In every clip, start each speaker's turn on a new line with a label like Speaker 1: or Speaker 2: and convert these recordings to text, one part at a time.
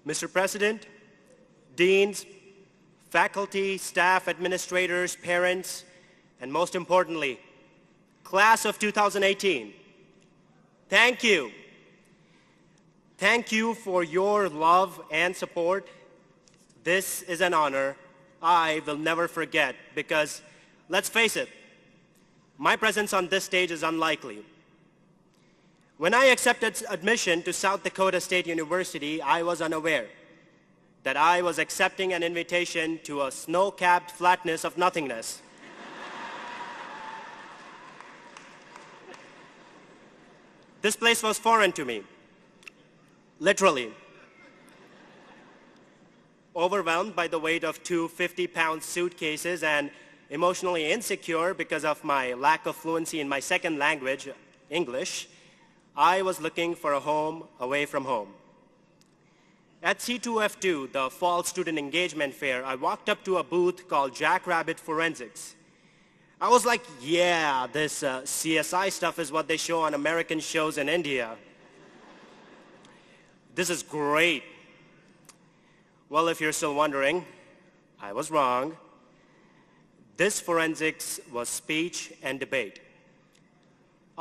Speaker 1: Mr. President, deans, faculty, staff, administrators, parents, and most importantly, class of 2018, thank you. Thank you for your love and support. This is an honor I will never forget because, let's face it, my presence on this stage is unlikely. When I accepted admission to South Dakota State University, I was unaware that I was accepting an invitation to a snow-capped flatness of nothingness. This place was foreign to me, literally. Overwhelmed by the weight of two 50-pound suitcases and emotionally insecure because of my lack of fluency in my second language, English, I was looking for a home away from home. At C2F2, the Fall Student Engagement Fair, I walked up to a booth called Jackrabbit Forensics. I was like, yeah, this CSI stuff is what they show on American shows in India. This is great. Well, if you're still wondering, I was wrong. This forensics was speech and debate.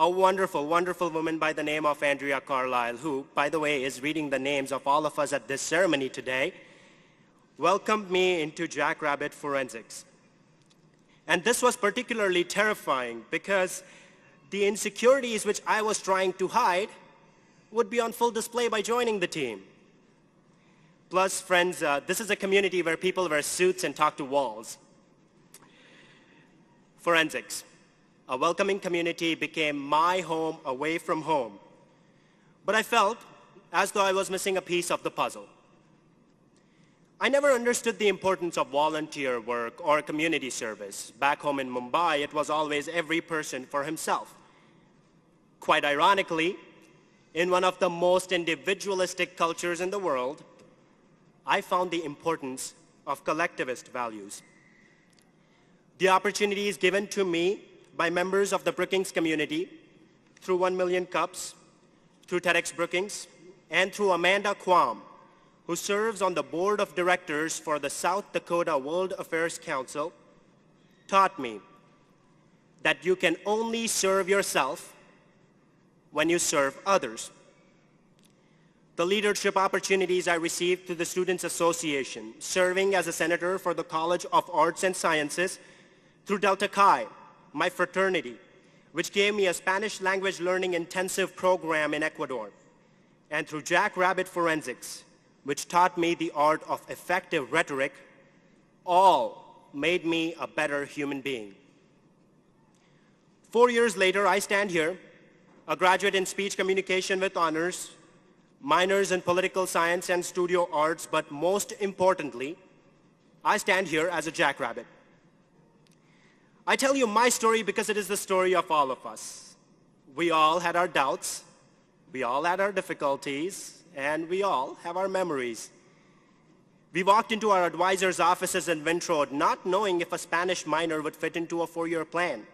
Speaker 1: A wonderful, wonderful woman by the name of Andrea Carlisle, who, by the way, is reading the names of all of us at this ceremony today, welcomed me into Jackrabbit Forensics. And this was particularly terrifying because the insecurities which I was trying to hide would be on full display by joining the team. Plus, friends, this is a community where people wear suits and talk to walls. Forensics. A welcoming community became my home away from home. But I felt as though I was missing a piece of the puzzle. I never understood the importance of volunteer work or community service. Back home in Mumbai, it was always every person for himself. Quite ironically, in one of the most individualistic cultures in the world, I found the importance of collectivist values. The opportunities given to me by members of the Brookings community through 1 Million Cups, through TEDx Brookings, and through Amanda Quam, who serves on the board of directors for the South Dakota World Affairs Council, taught me that you can only serve yourself when you serve others. The leadership opportunities I received through the Students Association, serving as a senator for the College of Arts and Sciences, through Delta Chi, my fraternity, which gave me a Spanish language learning intensive program in Ecuador, and through Jackrabbit Forensics, which taught me the art of effective rhetoric, all made me a better human being. 4 years later, I stand here, a graduate in speech communication with honors, minors in political science and studio arts, but most importantly, I stand here as a jackrabbit. I tell you my story because it is the story of all of us. We all had our doubts, we all had our difficulties, and we all have our memories. We walked into our advisor's offices in Vintrode not knowing if a Spanish minor would fit into a 4-year plan.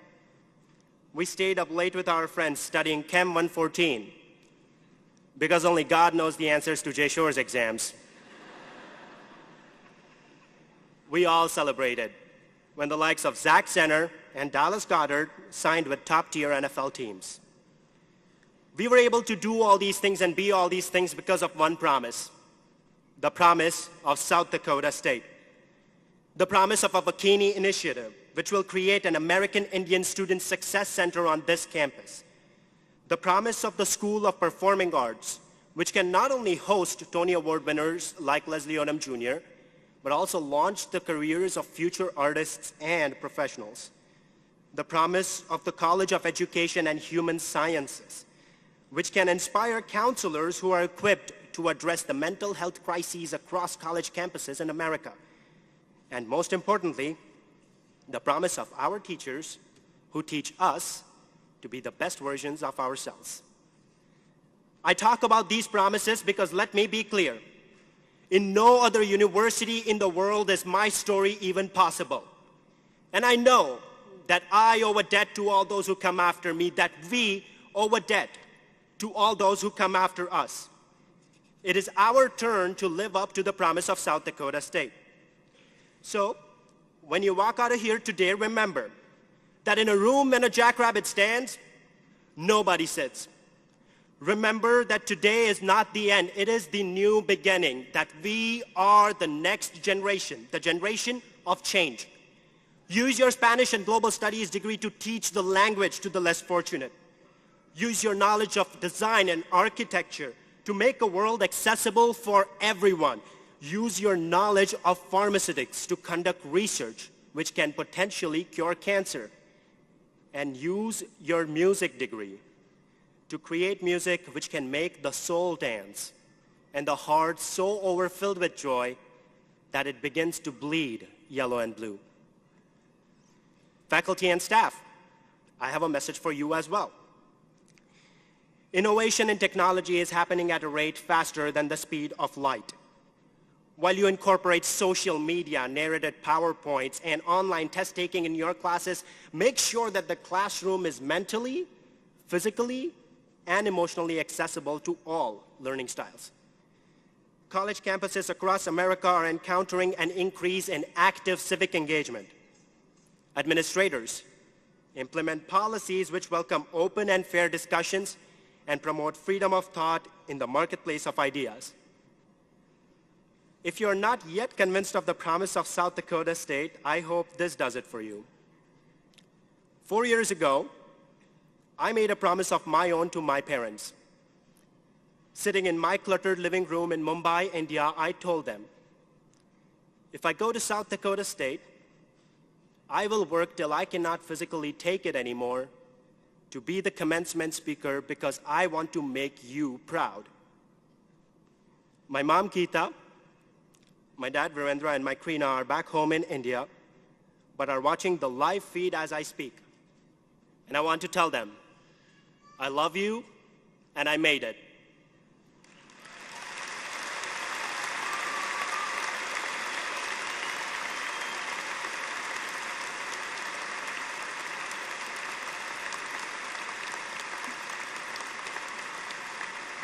Speaker 1: We stayed up late with our friends studying Chem 114 because only God knows the answers to Jay Shore's exams. We all celebrated when the likes of Zach Zenner and Dallas Goedert signed with top-tier NFL teams. We were able to do all these things and be all these things because of one promise, the promise of South Dakota State, the promise of a Bikini initiative, which will create an American Indian Student Success Center on this campus, the promise of the School of Performing Arts, which can not only host Tony Award winners like Leslie Odom Jr., but also launch the careers of future artists and professionals. The promise of the College of Education and Human Sciences, which can inspire counselors who are equipped to address the mental health crises across college campuses in America. And most importantly, the promise of our teachers who teach us to be the best versions of ourselves. I talk about these promises because let me be clear, in no other university in the world is my story even possible. And I know that I owe a debt to all those who come after me, that we owe a debt to all those who come after us. It is our turn to live up to the promise of South Dakota State. So, when you walk out of here today, remember that in a room when a jackrabbit stands, nobody sits. Remember that today is not the end. It is the new beginning, that we are the next generation, the generation of change. Use your Spanish and Global Studies degree to teach the language to the less fortunate. Use your knowledge of design and architecture to make a world accessible for everyone. Use your knowledge of pharmaceutics to conduct research which can potentially cure cancer. And use your music degree to create music which can make the soul dance and the heart so overfilled with joy that it begins to bleed yellow and blue. Faculty and staff, I have a message for you as well. Innovation in technology is happening at a rate faster than the speed of light. While you incorporate social media, narrated PowerPoints, and online test taking in your classes, make sure that the classroom is mentally, physically, and emotionally accessible to all learning styles. College campuses across America are encountering an increase in active civic engagement. Administrators, implement policies which welcome open and fair discussions and promote freedom of thought in the marketplace of ideas. If you're not yet convinced of the promise of South Dakota State, I hope this does it for you. 4 years ago, I made a promise of my own to my parents. Sitting in my cluttered living room in Mumbai, India, I told them, if I go to South Dakota State, I will work till I cannot physically take it anymore to be the commencement speaker because I want to make you proud. My mom, Geeta, my dad, Virendra, and my Krina are back home in India, but are watching the live feed as I speak. And I want to tell them, I love you, and I made it.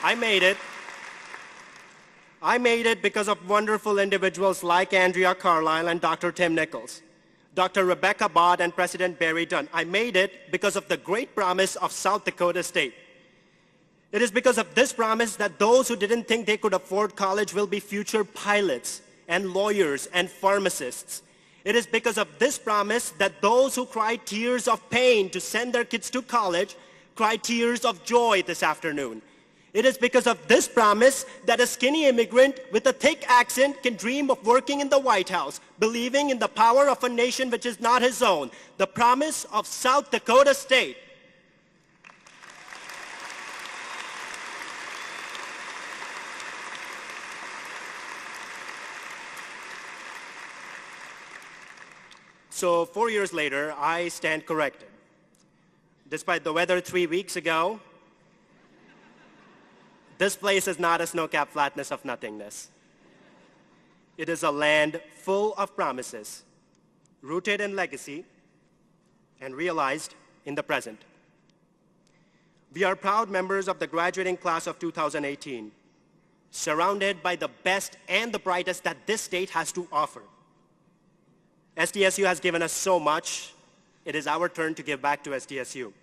Speaker 1: I made it because of wonderful individuals like Andrea Carlisle and Dr. Tim Nichols, Dr. Rebecca Bott and President Barry Dunn. I made it because of the great promise of South Dakota State. It is because of this promise that those who didn't think they could afford college will be future pilots and lawyers and pharmacists. It is because of this promise that those who cried tears of pain to send their kids to college cry tears of joy this afternoon. It is because of this promise that a skinny immigrant with a thick accent can dream of working in the White House, believing in the power of a nation which is not his own, the promise of South Dakota State. So 4 years later, I stand corrected. Despite the weather 3 weeks ago, this place is not a snow-capped flatness of nothingness. It is a land full of promises, rooted in legacy and realized in the present. We are proud members of the graduating class of 2018, surrounded by the best and the brightest that this state has to offer. SDSU has given us so much, it is our turn to give back to SDSU.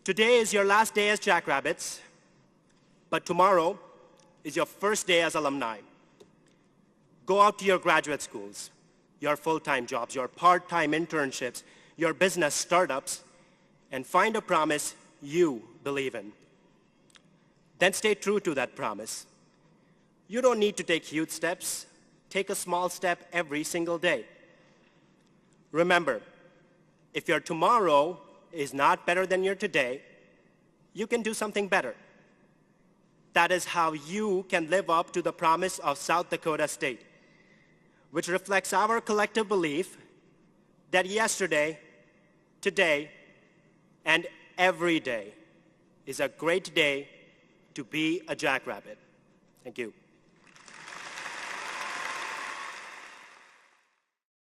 Speaker 1: Today is your last day as Jackrabbits, but tomorrow is your first day as alumni. Go out to your graduate schools, your full-time jobs, your part-time internships, your business startups, and find a promise you believe in. Then stay true to that promise. You don't need to take huge steps. Take a small step every single day. Remember, if your tomorrow is not better than your today, you can do something better. That is how you can live up to the promise of South Dakota State, which reflects our collective belief that yesterday, today, and every day is a great day to be a jackrabbit. Thank you.